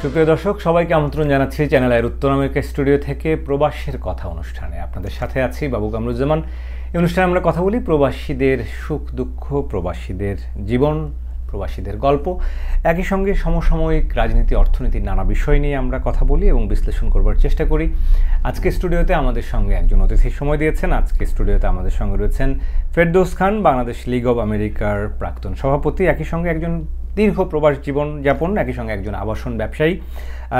সুপ্রিয় দর্শক, সবাইকে আমন্ত্রণ জানাচ্ছি চ্যানেল আইর উত্তর আমেরিকা স্টুডিও থেকে প্রবাসের কথা অনুষ্ঠানে। আপনাদের সাথে আছি বাবু কামরুজ্জামান। এই অনুষ্ঠানে আমরা কথা বলি প্রবাসীদের সুখ দুঃখ, প্রবাসীদের জীবন, প্রবাসীদের গল্প, একই সঙ্গে সমসাময়িক রাজনীতি, অর্থনীতির নানা বিষয় নিয়ে আমরা কথা বলি এবং বিশ্লেষণ করবার চেষ্টা করি। আজকে স্টুডিওতে আমাদের সঙ্গে একজন অতিথি সময় দিয়েছেন। আজকে স্টুডিওতে আমাদের সঙ্গে রয়েছেন ফেরদৌস খান, বাংলাদেশ লীগ অব আমেরিকার প্রাক্তন সভাপতি, একই সঙ্গে একজন দীর্ঘ প্রবাস জীবন যাপন, একই সঙ্গে একজন আবাসন ব্যবসায়ী।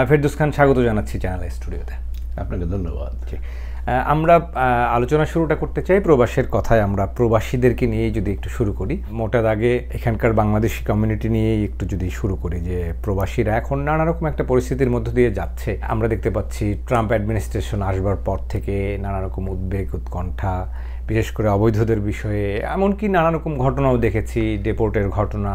ফেরদৌস খান, স্বাগত জানাচ্ছি চ্যানেল স্টুডিওতে। আপনাকে ধন্যবাদ। আমরা আলোচনা শুরুটা করতে চাই প্রবাসের কথায়। আমরা প্রবাসীদেরকে নিয়েই যদি একটু শুরু করি, মোটা দাগে এখানকার বাংলাদেশি কমিউনিটি নিয়েই একটু যদি শুরু করি, যে প্রবাসীরা এখন নানা রকম একটা পরিস্থিতির মধ্য দিয়ে যাচ্ছে। আমরা দেখতে পাচ্ছি ট্রাম্প অ্যাডমিনিস্ট্রেশন আসবার পর থেকে নানা রকম উদ্বেগ, উৎকণ্ঠা, বিশেষ করে অবৈধদের বিষয়ে, এমনকি নানা রকম ঘটনাও দেখেছি, ডেপোর্টের ঘটনা।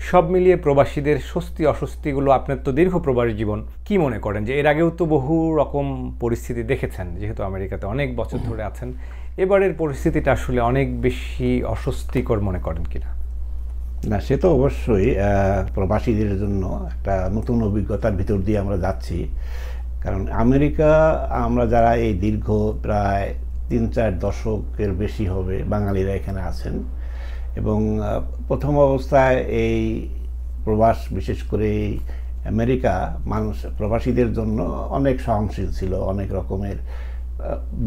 সব মিলিয়ে প্রবাসীদের স্বস্তি অস্বস্তিগুলো, আপনার তো দীর্ঘ প্রবাসী জীবন, কি মনে করেন যে এর আগেও তো বহু রকম পরিস্থিতি দেখেছেন, যেহেতু আমেরিকাতে অনেক বছর ধরে আছেন, এবারের পরিস্থিতিটা আসলে অনেক বেশি অস্বস্তিকর মনে করেন কিনা? না, সে তো অবশ্যই প্রবাসীদের জন্য একটা নতুন অভিজ্ঞতার ভিতর দিয়ে আমরা যাচ্ছি। কারণ আমেরিকা, আমরা যারা এই দীর্ঘ প্রায় 3-4 দশকের বেশি হবে বাঙালিরা এখানে আছেন, এবং প্রথম অবস্থায় এই প্রবাস, বিশেষ করে এই আমেরিকা, মানুষ প্রবাসীদের জন্য অনেক সহনশীল ছিল। অনেক রকমের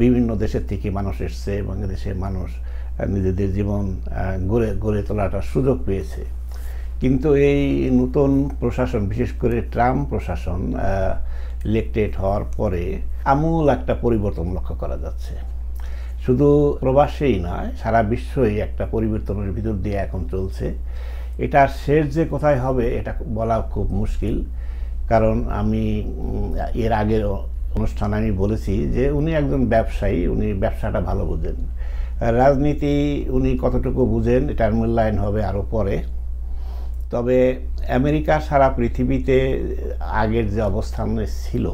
বিভিন্ন দেশের থেকে মানুষ এসছে এবং দেশের মানুষ নিজেদের জীবন গড়ে তোলাটার সুযোগ পেয়েছে। কিন্তু এই নতুন প্রশাসন, বিশেষ করে ট্রাম্প প্রশাসন ইলেক্টেড হওয়ার পরে আমূল একটা পরিবর্তন লক্ষ্য করা যাচ্ছে। শুধু প্রবাসেই নয়, সারা বিশ্বই একটা পরিবর্তনের ভিতর দিয়ে এখন চলছে। এটার শেষ যে কোথায় হবে এটা বলা খুব মুশকিল। কারণ আমি এর আগের অনুষ্ঠানে আমি বলেছি যে উনি একজন ব্যবসায়ী, উনি ব্যবসাটা ভালো বুঝেন। রাজনীতি উনি কতটুকু বুঝেন এটার মূল্যায়ন হবে আরও পরে। তবে আমেরিকা সারা পৃথিবীতে আগের যে অবস্থানে ছিল,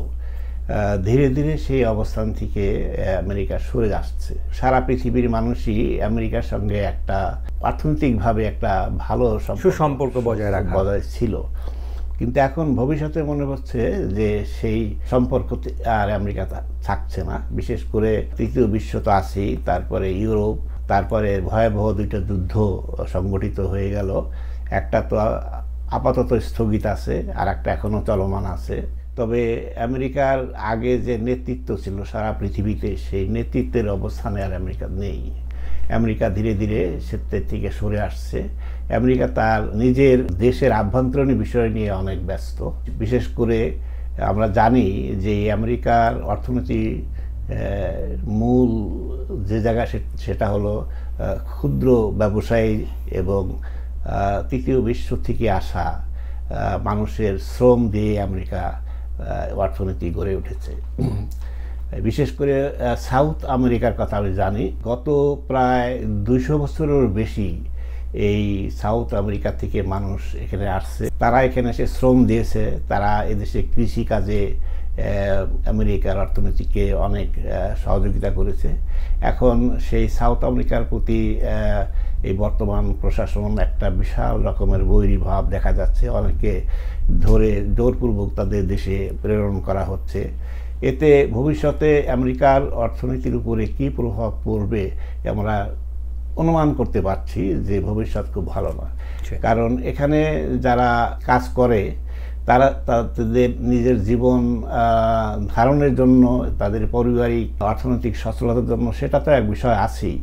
ধীরে ধীরে সেই অবস্থান থেকে আমেরিকা সরে আসছে। সারা পৃথিবীর মানুষই আমেরিকার সঙ্গে একটা অর্থনৈতিকভাবে একটা ভালো সুসম্পর্ক বজায় ছিল। কিন্তু এখন ভবিষ্যতে মনে হচ্ছে যে সেই সম্পর্ক আর আমেরিকা থাকছে না। বিশেষ করে তৃতীয় বিশ্ব তো আছেই, তারপরে ইউরোপ, তারপরে ভয়াবহ 2টা যুদ্ধ সংগঠিত হয়ে গেল। একটা তো আপাতত স্থগিত আছে, আর একটা এখনো চলমান আছে। তবে আমেরিকার আগে যে নেতৃত্ব ছিল সারা পৃথিবীতে, সেই নেতৃত্বের অবস্থানে আর আমেরিকা নেই। আমেরিকা ধীরে ধীরে সেটার থেকে সরে আসছে। আমেরিকা তার নিজের দেশের আভ্যন্তরীণ বিষয় নিয়ে অনেক ব্যস্ত। বিশেষ করে আমরা জানি যে আমেরিকার অর্থনীতি মূল যে জায়গা সেটা হলো ক্ষুদ্র ব্যবসায়ী এবং তৃতীয় বিশ্ব থেকে আসা মানুষের শ্রম দিয়ে আমেরিকা অর্থনীতি গড়ে উঠেছে। বিশেষ করে সাউথ আমেরিকার কথা আমি জানি। গত প্রায় 200 বছরের বেশি এই সাউথ আমেরিকা থেকে মানুষ এখানে আসছে। তারা এখানে এসে শ্রম দিয়েছে। তারা এদেশে কৃষিকাজে আমেরিকার অর্থনীতিকে অনেক সহযোগিতা করেছে। এখন সেই সাউথ আমেরিকার প্রতি এই বর্তমান প্রশাসন একটা বিশাল রকমের বৈরী ভাব দেখা যাচ্ছে। অনেকে ধরে জোরপূর্বক তাদের দেশে প্রেরণ করা হচ্ছে। এতে ভবিষ্যতে আমেরিকার অর্থনীতির উপরে কী প্রভাব পড়বে আমরা অনুমান করতে পারছি যে ভবিষ্যৎ খুব ভালো নয়। কারণ এখানে যারা কাজ করে তারা তাদের নিজের জীবন ধারণের জন্য, তাদের পারিবারিক অর্থনৈতিক সচ্ছলতার জন্য সেটা তো এক বিষয় আছেই,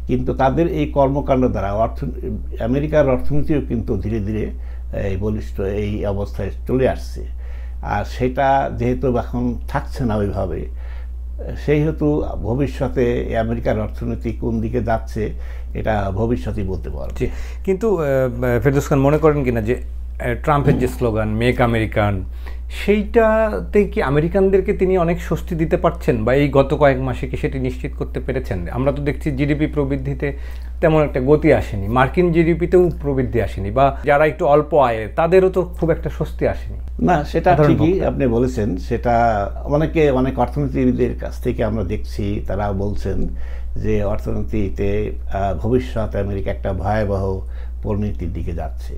কিন্তু তাদের এই কর্মকাণ্ড দ্বারা আমেরিকার অর্থনীতিও কিন্তু ধীরে ধীরে বলিষ্ঠ এই অবস্থায় চলে আসছে। আর সেটা যেহেতু এখন থাকছে না ওইভাবে, সেই হেতু ভবিষ্যতে আমেরিকার অর্থনীতি কোন দিকে যাচ্ছে এটা ভবিষ্যতেই বলতে পারবে। কিন্তু ফেরদৌস খান, মনে করেন কিনা যে ট্রাম্পের যে স্লোগান মেক আমেরিকান, সেইটাতে কি আমেরিকানদেরকে তিনি অনেক স্বস্তি দিতে পারছেন, বা এই গত কয়েক মাসে কি সেটি নিশ্চিত করতে পেরেছেন? আমরা তো দেখছি জিডিপি প্রবৃদ্ধিতে তেমন একটা গতি আসেনি, মার্কিন জিডিপিতেও প্রবৃদ্ধি আসেনি, বা যারা একটু অল্প আয়ে তাদেরও তো খুব একটা স্বস্তি আসেনি। না, সেটা ঠিকই আপনি বলেছেন। সেটা অনেক অর্থনীতিবিদের কাছ থেকে আমরা দেখছি, তারা বলছেন যে অর্থনীতিতে ভবিষ্যৎ আমেরিকা একটা ভয়াবহ পরিণতির দিকে যাচ্ছে।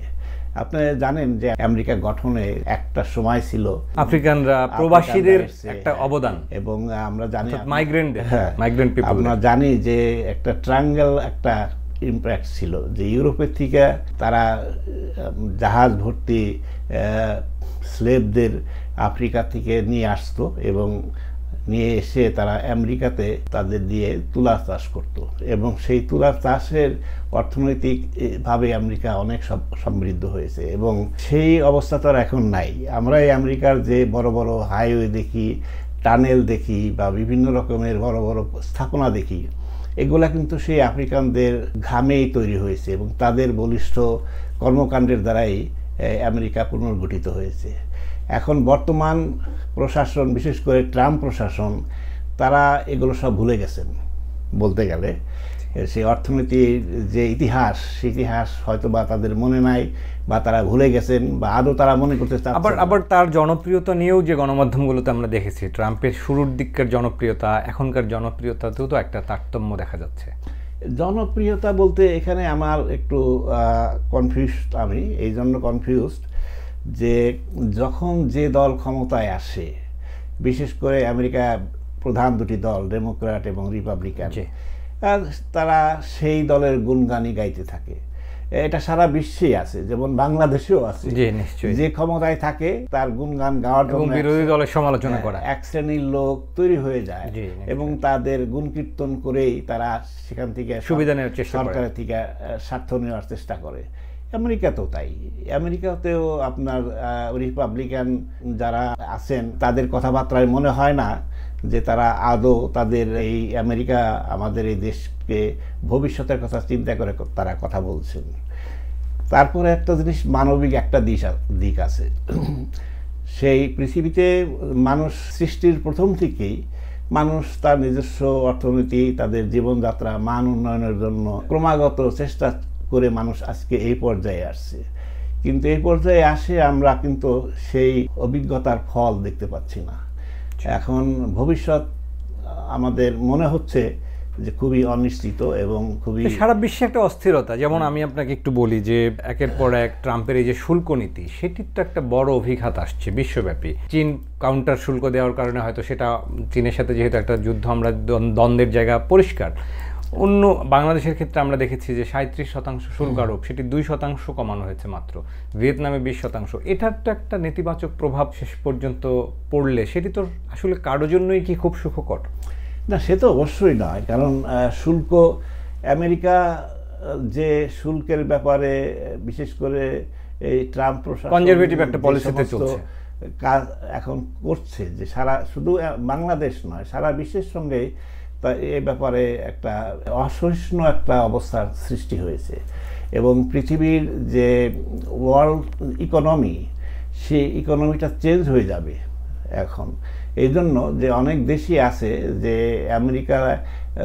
আপনি জানেন যে আমেরিকা গঠনে একটা সময় ছিল আফ্রিকানরা প্রবাসীদের একটা অবদান, এবং আমরা জানি মাইগ্রেন্ট পিপল, আমরা জানি যে একটা ট্রায়াঙ্গেল একটা ইম্প্যাক্ট ছিল, যে ইউরোপের থেকে তারা জাহাজ ভর্তি স্লেভদের আফ্রিকা থেকে নিয়ে আসতো এবং নিয়ে এসে তারা আমেরিকাতে তাদের দিয়ে তুলা চাষ করত, এবং সেই তুলা চাষের অর্থনৈতিকভাবে আমেরিকা অনেক সমৃদ্ধ হয়েছে, এবং সেই অবস্থা তো আর এখন নাই। আমরা এই আমেরিকার যে বড় বড় হাইওয়ে দেখি, টানেল দেখি, বা বিভিন্ন রকমের বড় বড় স্থাপনা দেখি, এগুলা কিন্তু সেই আফ্রিকানদের ঘামেই তৈরি হয়েছে, এবং তাদের বলিষ্ঠ কর্মকাণ্ডের দ্বারাই আমেরিকা পুনর্গঠিত হয়েছে। এখন বর্তমান প্রশাসন, বিশেষ করে ট্রাম্প প্রশাসন, তারা এগুলো সব ভুলে গেছেন বলতে গেলে। সেই অর্থনীতির যে ইতিহাস, সেই ইতিহাস হয়তো বা তাদের মনে নাই, বা তারা ভুলে গেছেন, বা আদৌ তারা মনে করতে চাচ্ছেন। আবার তার জনপ্রিয়তা নিয়েও যে গণমাধ্যমগুলোতে আমরা দেখেছি, ট্রাম্পের শুরুর দিককার জনপ্রিয়তা, এখনকার জনপ্রিয়তাতেও তো একটা তারতম্য দেখা যাচ্ছে। জনপ্রিয়তা বলতে এখানে আমার একটু কনফিউজড, আমি এই জন্য কনফিউজড যে যখন যে দল ক্ষমতায় আসে, বিশেষ করে আমেরিকা প্রধান দুটি দল, ডেমোক্র্যাট এবং রিপাবলিকান, তারা সেই দলের গুণগানই গাইতে থাকে। এটা সারা বিশ্বেই আছে, যেমন বাংলাদেশেও আছে। যে ক্ষমতায় থাকে তার গুণগান গাওয়ার জন্য বিরোধী দলের সমালোচনা করা এক শ্রেণীর লোক তৈরি হয়ে যায়, এবং তাদের গুণ কীর্তন করেই তারা সেখান থেকে সুবিধা নেওয়ার চেষ্টা করে, সরকারের থেকে স্বার্থ নেওয়ার চেষ্টা করে। আমেরিকাতেও তাই। আমেরিকাতেও আপনার রিপাবলিকান যারা আছেন, তাদের কথাবার্তায় মনে হয় না যে তারা আদৌ তাদের এই আমেরিকা, আমাদের এই দেশকে ভবিষ্যতের কথা চিন্তা করে তারা কথা বলছেন। তারপরে একটা জিনিস, মানবিক একটা দিক আছে। সেই পৃথিবীতে মানুষ সৃষ্টির প্রথম থেকেই মানুষ তার নিজস্ব অর্থনীতি, তাদের জীবনযাত্রা, মান উন্নয়নের জন্য ক্রমাগত চেষ্টা করে মানুষ আজকে এই পর্যায়ে আসছে। কিন্তু এই পর্যায়ে আসে আমরা কিন্তু সেই অভিজ্ঞতার ফল দেখতে পাচ্ছি না। এখন ভবিষ্যৎ আমাদের মনে হচ্ছে যে খুবই অনিশ্চিত, এবং খুবই সারা বিশ্বে একটা অস্থিরতা। যেমন আমি আপনাকে একটু বলি যে একের পর এক ট্রাম্পের এই যে শুল্ক নীতি, সেটির তো একটা বড় অভিঘাত আসছে বিশ্বব্যাপী। চীন কাউন্টার শুল্ক দেওয়ার কারণে হয়তো সেটা, চীনের সাথে যেহেতু একটা যুদ্ধ, আমরা দ্বন্দ্বের জায়গা পরিষ্কার। অন্য বাংলাদেশের ক্ষেত্রে আমরা দেখেছি যে 37% শুল্ক আরোপ, সেটি 2% কমানো হয়েছে মাত্র। ভিয়েতনামে 20%। এটার তো একটা নেতিবাচক প্রভাব শেষ পর্যন্ত পড়লে সেটি তো আসলে কারোর জন্যই কি খুব সুখকর? না, সে তো অবশ্যই নয়। কারণ শুল্ক, আমেরিকা যে শুল্কের ব্যাপারে বিশেষ করে এই ট্রাম্প প্রশাসন কনজারভেটিভ একটা পলিসিতে চলছে, কাজ এখন করছে, যে শুধু বাংলাদেশ নয়, সারা বিশ্বের সঙ্গে তা এই ব্যাপারে একটা অসহিষ্ণু একটা অবস্থার সৃষ্টি হয়েছে, এবং পৃথিবীর যে ওয়ার্ল্ড ইকোনমি, সেই ইকোনমিটা চেঞ্জ হয়ে যাবে এখন। এই জন্য যে অনেক দেশই আছে যে আমেরিকা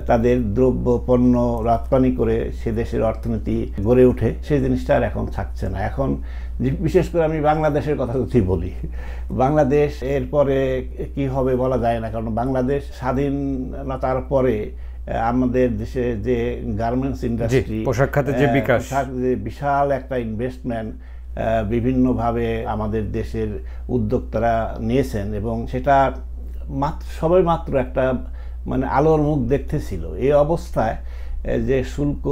তাদের দ্রব্য পণ্য রপ্তানি করে সে দেশের অর্থনীতি গড়ে ওঠে, সেই জিনিসটা আর এখন থাকছে না। এখন বিশেষ করে আমি বাংলাদেশের কথা যদি বলি, বাংলাদেশ এরপরে কি হবে বলা যায় না। কারণ বাংলাদেশ স্বাধীনতার পরে আমাদের দেশে যে গার্মেন্টস ইন্ডাস্ট্রি, পোশাক খাতে যে বিকাশ, বিশাল একটা ইনভেস্টমেন্ট বিভিন্নভাবে আমাদের দেশের উদ্যোক্তারা নিয়েছেন, এবং সেটা সবাই মাত্র একটা মানে আলোর মুখ দেখতেছিল। এই অবস্থায় যে শুল্ক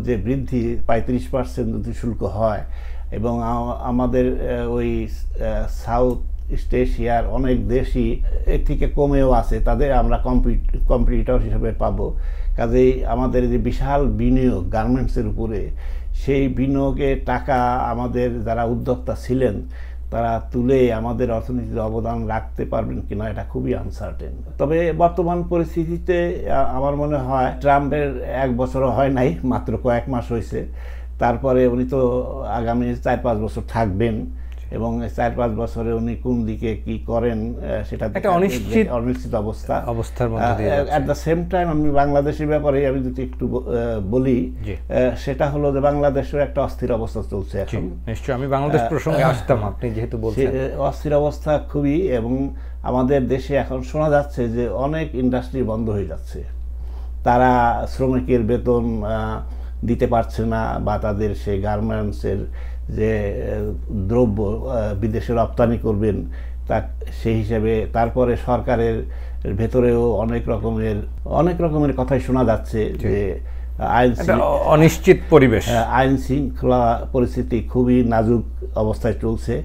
যে বৃদ্ধি, 35% যদি শুল্ক হয়, এবং আমাদের ওই সাউথ ইস্ট এশিয়ার অনেক দেশই এর থেকে কমেও আছে, তাদের আমরা কম্পিটিটর হিসেবে পাবো। কাজেই আমাদের যে বিশাল বিনিয়োগ গার্মেন্টসের উপরে, সেই বিনিয়োগের টাকা আমাদের যারা উদ্যোক্তা ছিলেন তারা তুলে আমাদের অর্থনীতিতে অবদান রাখতে পারবেন কিনা, এটা খুবই আনসার্টেন। তবে বর্তমান পরিস্থিতিতে আমার মনে হয় ট্রাম্পের 1 বছরও হয় নাই, মাত্র কয়েক মাস হয়েছে। তারপরে উনি তো আগামী 4-5 বছর থাকবেন, এবং 4-5 বছরে উনি কোন দিকে কি করেন সেটা একটা অনিশ্চিত অবস্থার মধ্যে দিয়ে যাচ্ছে। এট দ্য সেম টাইম আমি বাংলাদেশের ব্যাপারে আমি যদি একটু বলি, সেটা হলো যে বাংলাদেশের একটা অস্থির অবস্থা চলছে এখন। নিশ্চয়ই আমি বাংলাদেশ প্রসঙ্গে আসতাম, আপনি যেহেতু বলছেন। অস্থির অবস্থা খুবই, এবং আমাদের দেশে এখন শোনা যাচ্ছে যে অনেক ইন্ডাস্ট্রি বন্ধ হয়ে যাচ্ছে। তারা শ্রমিকের বেতন দিতে পারছে না, বা তাদের সেই গার্মেন্টসের যে দ্রব্য বিদেশে রপ্তানি করবেন, তা সেই হিসাবে তারপরে সরকারের ভেতরেও অনেক রকমের কথাই শোনা যাচ্ছে যে অনিশ্চিত পরিবেশ, আইন শৃঙ্খলা পরিস্থিতি খুবই নাজুক অবস্থায় চলছে।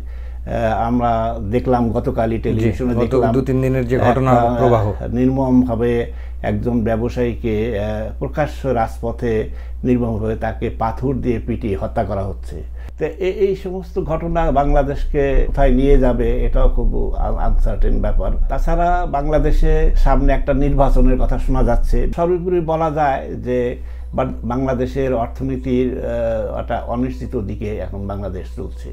আমরা দেখলাম গতকালই টেলিভিশনে দেখলাম 2-3 দিনের যে ঘটনা প্রবাহ, নির্মমভাবে একজন ব্যবসায়ীকে প্রকাশ্য রাজপথে নির্মমভাবে তাকে পাথর দিয়ে পিটিয়ে হত্যা করা হচ্ছে। তো এই সমস্ত ঘটনা বাংলাদেশকে কোথায় নিয়ে যাবে এটাও খুব আনসার্টেন ব্যাপার। তাছাড়া বাংলাদেশে সামনে একটা নির্বাচনের কথা শোনা যাচ্ছে। সর্বোপরি বলা যায় যে বাংলাদেশের অর্থনীতির একটা অনিশ্চিত দিকে এখন বাংলাদেশ চলছে।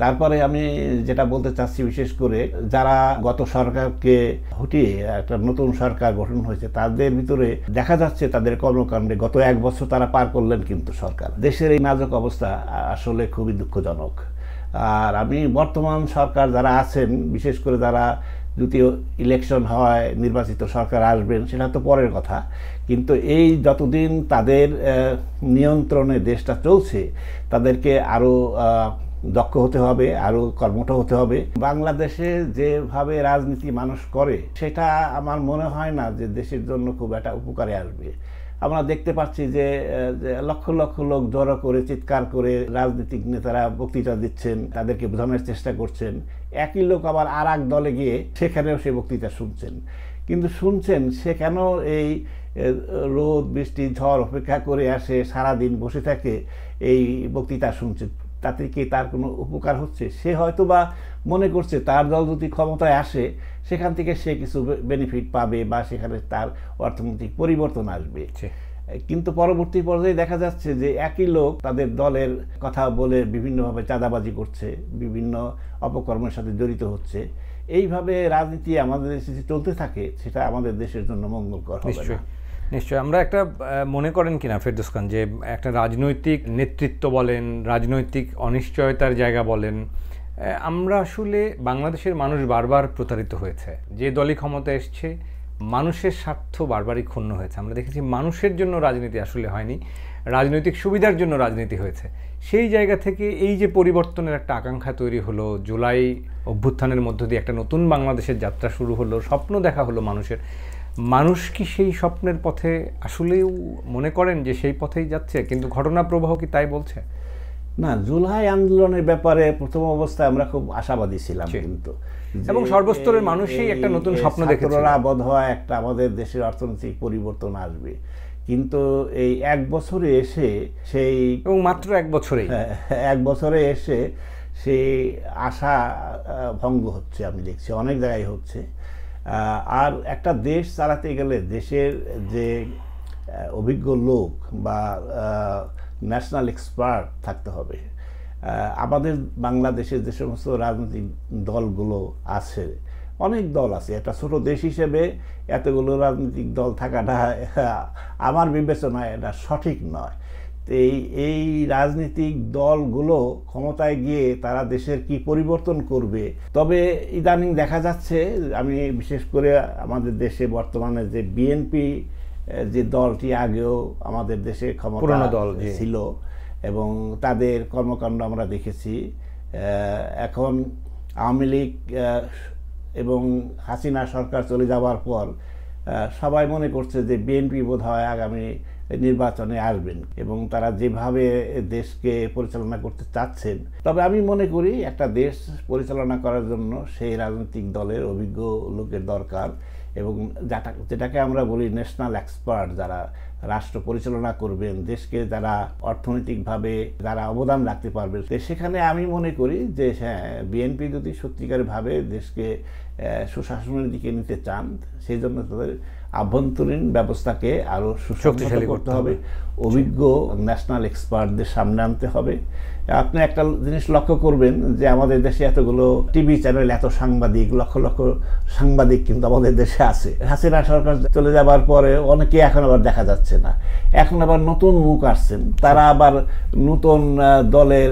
তারপরে আমি যেটা বলতে চাচ্ছি, বিশেষ করে যারা গত সরকারকে হটিয়ে একটা নতুন সরকার গঠন হয়েছে, তাদের ভিতরে দেখা যাচ্ছে তাদের কর্মকাণ্ডে গত 1 বছর তারা পার করলেন কিন্তু সরকার। দেশের এই নাজুক অবস্থা আসলে খুবই দুঃখজনক। আর আমি বর্তমান সরকার যারা আছেন, বিশেষ করে যারা দ্বিতীয় ইলেকশন হয় নির্বাচিত সরকার আসবেন, সেটা তো পরের কথা, কিন্তু এই যতদিন তাদের নিয়ন্ত্রণে দেশটা চলছে তাদেরকে আরও দক্ষ হতে হবে, আরও কর্মঠ হতে হবে। বাংলাদেশে যেভাবে রাজনীতি মানুষ করে সেটা আমার মনে হয় না যে দেশের জন্য খুব একটা উপকারে আসবে। আমরা দেখতে পাচ্ছি যে লক্ষ লক্ষ লোক জড়ো করে চিৎকার করে রাজনৈতিক নেতারা বক্তৃতা দিচ্ছেন, তাদেরকে বোঝানোর চেষ্টা করছেন। একই লোক আবার আর এক দলে গিয়ে সেখানেও সে বক্তৃতা শুনছেন, কিন্তু শুনছেন সে কেন এই রোদ বৃষ্টি ঝড় অপেক্ষা করে আসে, সারাদিন বসে থাকে এই বক্তৃতা শুনছে, তাতে কি তার কোনো উপকার হচ্ছে? সে হয়তো বা মনে করছে তার দল যদি ক্ষমতায় আসে সেখান থেকে সে কিছু বেনিফিট পাবে বা সেখানে তার অর্থনৈতিক পরিবর্তন আসবে। কিন্তু পরবর্তী পর্যায়ে দেখা যাচ্ছে যে একই লোক তাদের দলের কথা বলে বিভিন্নভাবে চাঁদাবাজি করছে, বিভিন্ন অপকর্মের সাথে জড়িত হচ্ছে। এইভাবে রাজনীতি আমাদের দেশে চলতে থাকে, সেটা আমাদের দেশের জন্য মঙ্গলকর হবে না। নিশ্চয়ই। আমরা একটা মনে করেন কিনা ফেরদৌস খান, যে একটা রাজনৈতিক নেতৃত্ব বলেন, রাজনৈতিক অনিশ্চয়তার জায়গা বলেন, আমরা আসলে বাংলাদেশের মানুষ বারবার প্রতারিত হয়েছে। যে দলই ক্ষমতা এসছে মানুষের স্বার্থ বারবারই ক্ষুণ্ণ হয়েছে। আমরা দেখেছি মানুষের জন্য রাজনীতি আসলে হয়নি, রাজনৈতিক সুবিধার জন্য রাজনীতি হয়েছে। সেই জায়গা থেকে এই যে পরিবর্তনের একটা আকাঙ্ক্ষা তৈরি হলো, জুলাই অভ্যুত্থানের মধ্য দিয়ে একটা নতুন বাংলাদেশের যাত্রা শুরু হলো, স্বপ্ন দেখা হলো মানুষের। মানুষ কি সেই স্বপ্নের পথে আসলেও মনে করেন যে সেই পথেই যাচ্ছে? কিন্তু ঘটনা প্রবাহ কি তাই বলছে? না, জুলাই আন্দোলনের ব্যাপারে প্রথম অবস্থায় আমরা খুব আশাবাদী ছিলাম, কিন্তু এবং সর্বস্তরের মানুষই একটা নতুন স্বপ্ন দেখেছিল, বোধ হয় একটা আমাদের দেশের অর্থনৈতিক পরিবর্তন আসবে। কিন্তু এই 1 বছরে এসে সেই, এবং মাত্র 1 বছরে এসে সেই আশা ভঙ্গ হচ্ছে, আমি দেখছি অনেক জায়গায় হচ্ছে। আর একটা দেশ চালাতে গেলে দেশের যে অভিজ্ঞ লোক বা ন্যাশনাল এক্সপার্ট থাকতে হবে। আমাদের বাংলাদেশের যে সমস্ত রাজনৈতিক দলগুলো আছে, অনেক দল আছে, একটা ছোট দেশ হিসেবে এতগুলো রাজনৈতিক দল থাকাটা আমার বিবেচনায় এটা সঠিক নয়। তো এই রাজনৈতিক দলগুলো ক্ষমতায় গিয়ে তারা দেশের কি পরিবর্তন করবে? তবে ইদানিং দেখা যাচ্ছে, আমি বিশেষ করে আমাদের দেশে বর্তমানে যে বিএনপি যে দলটি আগেও আমাদের দেশে ক্ষমতা ছিল এবং তাদের কর্মকাণ্ড আমরা দেখেছি, এখন আওয়ামী লীগ এবং হাসিনা সরকার চলে যাওয়ার পর সবাই মনে করছে যে বিএনপি বোধহয় আগামী নির্বাচনে আসবেন এবং তারা যেভাবে দেশকে পরিচালনা করতে চাচ্ছেন। তবে আমি মনে করি একটা দেশ পরিচালনা করার জন্য সেই রাজনৈতিক দলের অভিজ্ঞ লোকের দরকার এবং যেটাকে আমরা বলি ন্যাশনাল এক্সপার্ট, যারা রাষ্ট্র পরিচালনা করবেন, দেশকে যারা অর্থনৈতিকভাবে যারা অবদান রাখতে পারবেন। সেখানে আমি মনে করি যে হ্যাঁ, বিএনপি যদি সত্যিকারভাবে দেশকে সুশাসনের দিকে নিতে চান, সেই জন্য তাদের আভ্যন্তরীণ ব্যবস্থাকে আরও শক্তিশালী করতে হবে, অভিজ্ঞ ন্যাশনাল এক্সপার্টদের সামনে আনতে হবে। আপনি একটা জিনিস লক্ষ্য করবেন যে আমাদের দেশে এতগুলো টিভি চ্যানেল, এত সাংবাদিক, লক্ষ লক্ষ সাংবাদিক কিন্তু আমাদের দেশে আছে। হাসিনা সরকার চলে যাবার পরে অনেকে এখন আবার দেখা যাচ্ছে যাচ্ছে না। এখন আবার নতুন মুখ আসছেন, তারা আবার নতুন দলের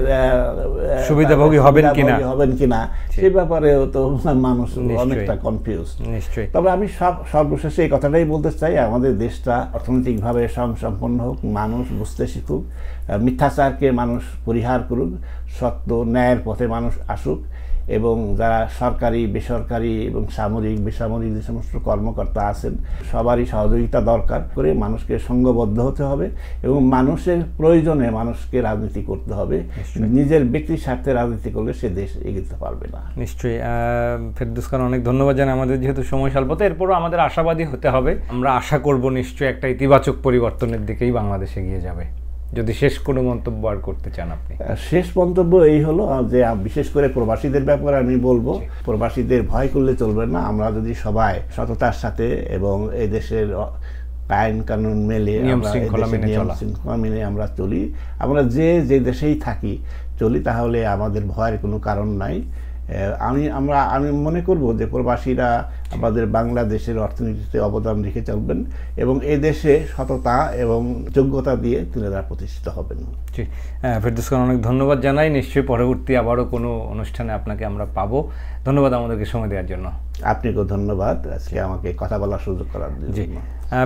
সুবিধাভোগী হবেন কিনা সে ব্যাপারেও তো মানুষ অনেকটা কনফিউজ। তবে আমি সর্বশেষে এই কথাটাই বলতে চাই, আমাদের দেশটা অর্থনৈতিকভাবে স্বয়ংসম্পন্ন হোক, মানুষ বুঝতে শিখুক, মিথ্যাচারকে মানুষ পরিহার করুক, সত্য ন্যায়ের পথে মানুষ আসুক, এবং যারা সরকারি বেসরকারি এবং সামরিক বেসামরিক যে সমস্ত কর্মকর্তা আছেন সবারই সহযোগিতা দরকার করে মানুষকে সংঘবদ্ধ হতে হবে এবং মানুষের প্রয়োজনে মানুষকে রাজনীতি করতে হবে। নিজের ব্যক্তির স্বার্থে রাজনীতি করলে সে দেশ এগোতে পারবে না। নিশ্চয়ই। ফেরদৌস খান, অনেক ধন্যবাদ জানাই। আমাদের যেহেতু সময় স্বল্পতা, এরপরও আমাদের আশাবাদী হতে হবে। আমরা আশা করব নিশ্চয়ই একটা ইতিবাচক পরিবর্তনের দিকেই বাংলাদেশ এগিয়ে যাবে। যদি শেষ কোনো মন্তব্য আর করতে চান আপনি। শেষ মন্তব্য এই হলো যে বিশেষ করে প্রবাসীদের ব্যাপারে আমি বলবো, প্রবাসীদের ভয় করলে চলবে না। আমরা যদি সবাই সততার সাথে এবং এই দেশের আইন কানুন মেনে নিয়ম শৃঙ্খলা মেনে আমরা চলি, আমরা যে দেশেই থাকি চলি, তাহলে আমাদের ভয়ের কোনো কারণ নাই। আমি মনে করব যে প্রবাসীরা আমাদের বাংলাদেশের অর্থনীতিতে অবদান রেখে চলবেন এবং এই দেশে সততা এবং যোগ্যতা দিয়ে তিনারা প্রতিষ্ঠিত হবেন। ফেরদৌস খান, অনেক ধন্যবাদ জানাই। নিশ্চয়ই পরবর্তী আবারও কোনো অনুষ্ঠানে আপনাকে আমরা পাবো। ধন্যবাদ আমাদেরকে সময় দেওয়ার জন্য। আপনাকেও ধন্যবাদ আজকে আমাকে কথা বলার সুযোগ করার জন্য।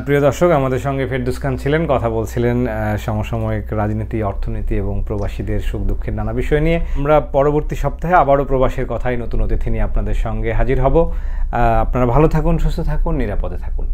প্রিয় দর্শক, আমাদের সঙ্গে ফেরদৌস খান ছিলেন, কথা বলছিলেন সমসাময়িক রাজনীতি, অর্থনীতি এবং প্রবাসীদের সুখ দুঃখের নানা বিষয় নিয়ে। আমরা পরবর্তী সপ্তাহে আবারও প্রবাসের কথাই নতুন অতিথি নিয়ে আপনাদের সঙ্গে হাজির হব। আপনারা ভালো থাকুন, সুস্থ থাকুন, নিরাপদে থাকুন।